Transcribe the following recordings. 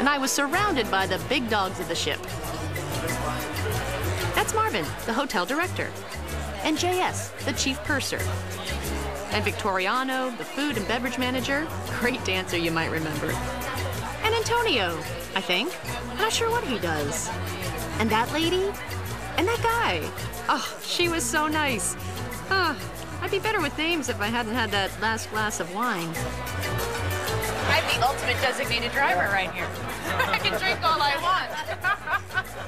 and I was surrounded by the big dogs of the ship. That's Marvin, the hotel director, and JS, the chief purser, and Victoriano, the food and beverage manager, great dancer you might remember, and Antonio, I think. I'm not sure what he does. And that lady, and that guy. Oh, she was so nice. I'd be better with names if I hadn't had that last glass of wine. I'm the ultimate designated driver right here. I can drink all I want.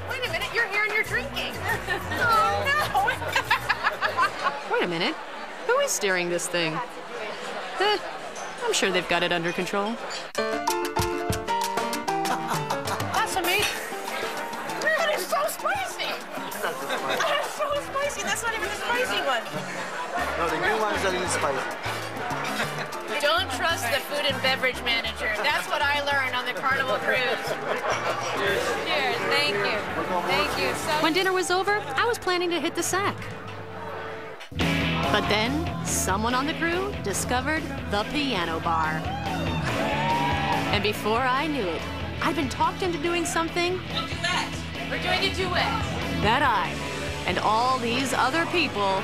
Wait a minute, you're here and you're drinking. Oh, no. Wait a minute. Who is steering this thing? I'm sure they've got it under control. That's amazing. That is so spicy. That is so spicy. That's not even the spicy one. No, the new ones are spicy. Don't trust the food and beverage manager. That's what I learned on the Carnival cruise. Cheers. Thank you. Thank you. When dinner was over, I was planning to hit the sack. But then, someone on the crew discovered the piano bar. And before I knew it, I'd been talked into doing something. A duet. We're doing a duet. That I, and all these other people,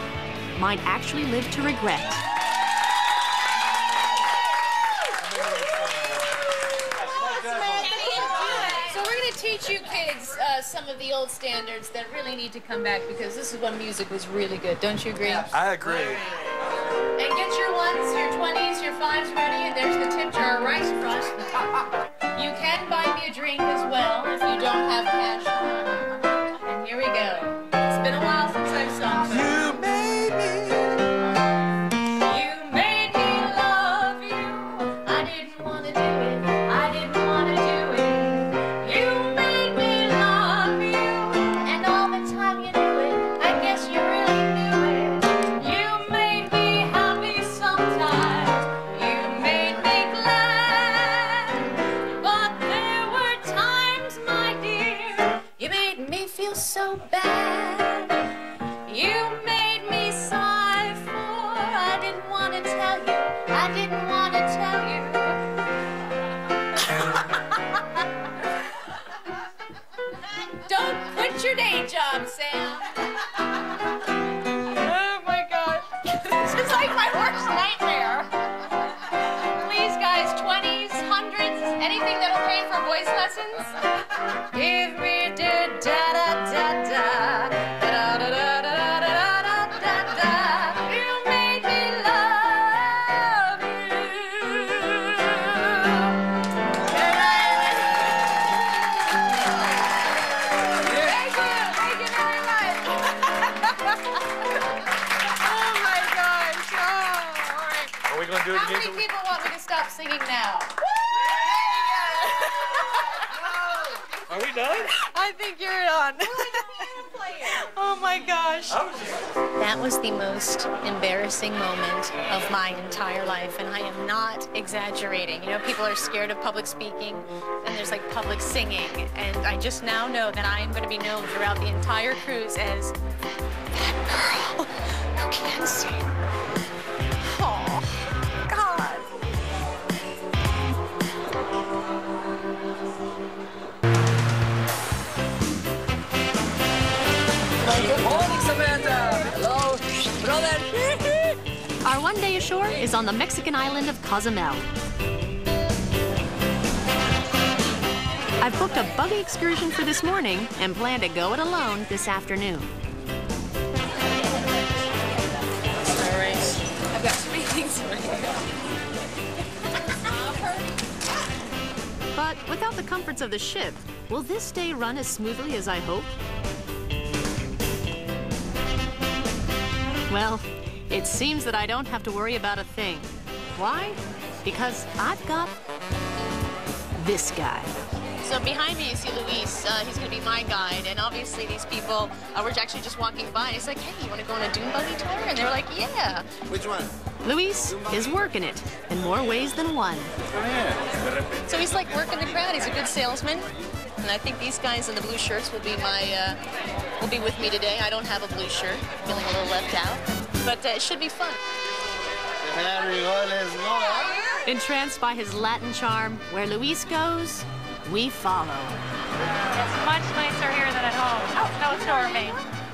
might actually live to regret. So we're going to teach you kids some of the old standards that really need to come back, because this is when music was really good. Don't you agree? I agree. And get your ones, your 20s, your 5s ready, and there's the tip jar of rice crust. You can buy me a drink as well if you don't have cash. And here we go. It's been a while since I've sung. You made me. You made me love you. I didn't want to do it. I didn't want to do it. You made me love you. And all the time you knew it. I guess you really knew it. You made me happy sometimes. You made me glad. But there were times, my dear, you made me feel so bad. You made me sigh for I didn't want to tell you. I didn't want to tell you. Don't quit your day job, Sam. Oh my God. This is like my worst nightmare. Please, guys, 20s, 100s, anything that'll pay for voice lessons. Give me da da da da da da da da da da da da da. You made me love you. Thank you very much. Oh my gosh. Oh, all right. Are we going to do it How again? many people want me to stop singing now? Are we done? I think you're on. Oh my gosh. That was the most embarrassing moment of my entire life, and I am not exaggerating. You know, people are scared of public speaking, and there's like public singing, and I just now know that I am going to be known throughout the entire cruise as that girl who can sing. Oh, God. Good morning, Samantha. Hello, brother. Our one day ashore is on the Mexican island of Cozumel. I've booked a buggy excursion for this morning and plan to go it alone this afternoon. All right. I've got 3 things for you. But without the comforts of the ship, will this day run as smoothly as I hope? Well, it seems that I don't have to worry about a thing. Why? Because I've got this guy. So behind me you see Luis. He's going to be my guide, and obviously these people were actually just walking by, and it's like, hey, you want to go on a dune buggy tour? And they were like, yeah. Which one? Luis is working it in more ways than one. So he's like working the crowd. He's a good salesman, and I think these guys in the blue shirts will be will be with me today. I don't have a blue shirt, feeling a little left out, but it should be fun. There we go, let's go. Entranced by his Latin charm, where Luis goes, we follow. It's much nicer here than at home. Oh, snowstorming.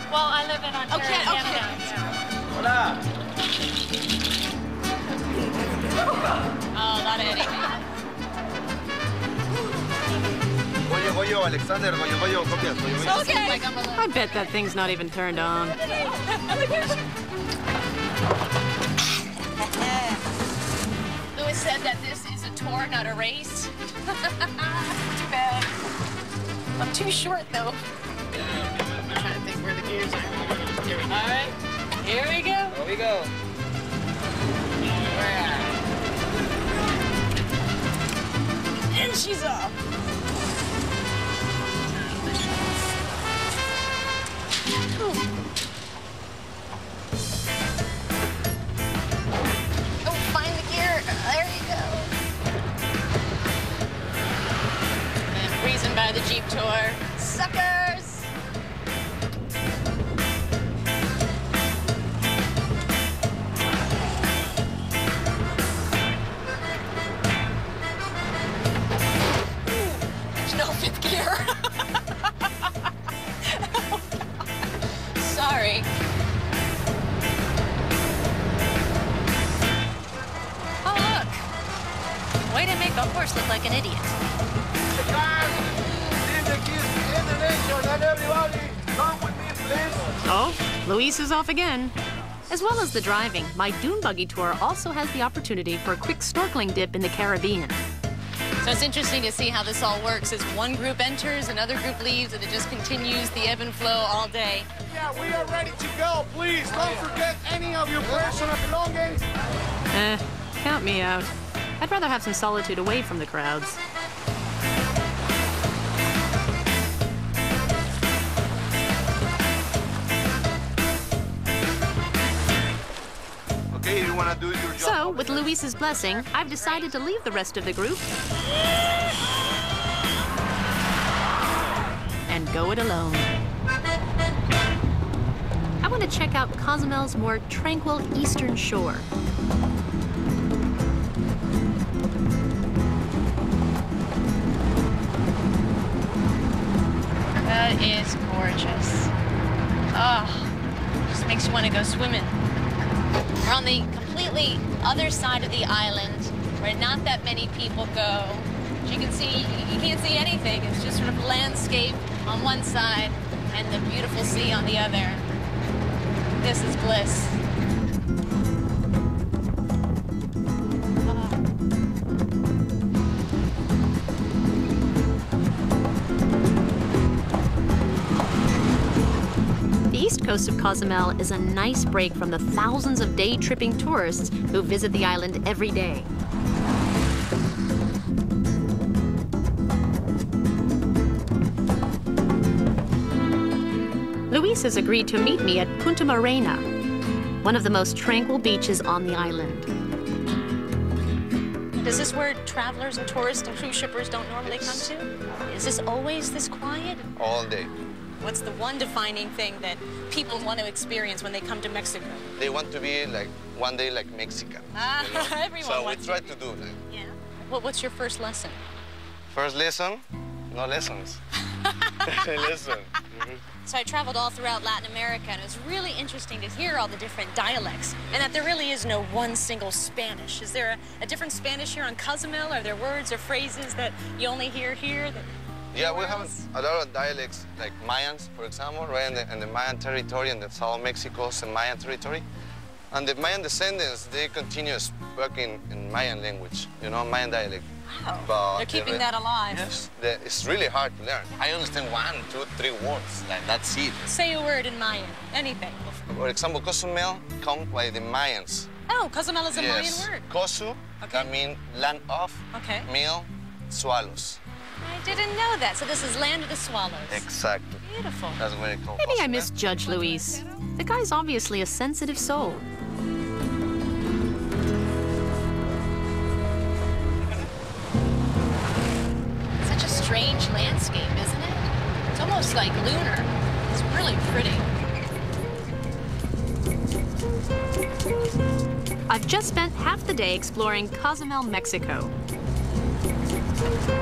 Well, I live in Ontario, Canada. Hola. Oh, a lot of editing. Goyo, Alexander, Goyo, copias, Goyo. Okay. I bet that thing's not even turned on. Louis said that this is a tour, not a race. Too bad. I'm too short, though. I'm trying to think where the gears are. Here we go. All right. Here we go. Here we go. And she's off. Oh, find the gear. There you go. And breezing by the Jeep tour. Suckers! There's no fifth gear. Sorry. Oh, look. Way to make a horse look like an idiot. Leave the kids in the nation and everybody come with me, please. Oh, Luis is off again. As well as the driving, my dune buggy tour also has the opportunity for a quick snorkeling dip in the Caribbean. So it's interesting to see how this all works as one group enters, another group leaves, and it just continues the ebb and flow all day. Yeah, we are ready to go. Please don't forget any of your personal belongings. Count me out. I'd rather have some solitude away from the crowds. Okay, you wanna do your job? So, with Luis's blessing, I've decided to leave the rest of the group and go it alone. I want to check out Cozumel's more tranquil eastern shore. That is gorgeous. Oh, just makes you want to go swimming. We're on the completely other side of the island where not that many people go. As you can see, you can't see anything. It's just sort of landscape on one side and the beautiful sea on the other. This is bliss. The east coast of Cozumel is a nice break from the thousands of day-tripping tourists who visit the island every day. Luis has agreed to meet me at Punta Morena, one of the most tranquil beaches on the island. Is this where travelers and tourists and cruise shippers don't normally come to? Is this always this quiet? All day. What's the one defining thing that people want to experience when they come to Mexico? They want to be like one day like Mexican. Ah, you know? everyone So we wants try to to do that. Yeah. What's your first lesson? First lesson, no lessons. Lesson. So I traveled all throughout Latin America, and it was really interesting to hear all the different dialects, and that there really is no one single Spanish. Is there a different Spanish here on Cozumel? Are there words or phrases that you only hear here? Yeah, we have a lot of dialects, like Mayans, for example, right in the Mayan territory, in the South Mexico's Mayan territory. And the Mayan descendants, they continue speaking in Mayan language, you know, Mayan dialect. Wow, But they're keeping that alive. Yes, it's really hard to learn. I understand 1, 2, 3 words, like that's it. Say a word in Mayan, anything. For example, Cozumel comes by the Mayans. Oh, Cozumel is a Yes. Mayan word. Cozu, Okay. that means land of, Okay. meal, swallows. I didn't know that. So this is land of the swallows. Exactly. Beautiful. That's what it called. Maybe I Cozumel. misjudged Luis. The guy's obviously a sensitive soul. Such a strange landscape, isn't it? It's almost like lunar. It's really pretty. I've just spent half the day exploring Cozumel, Mexico.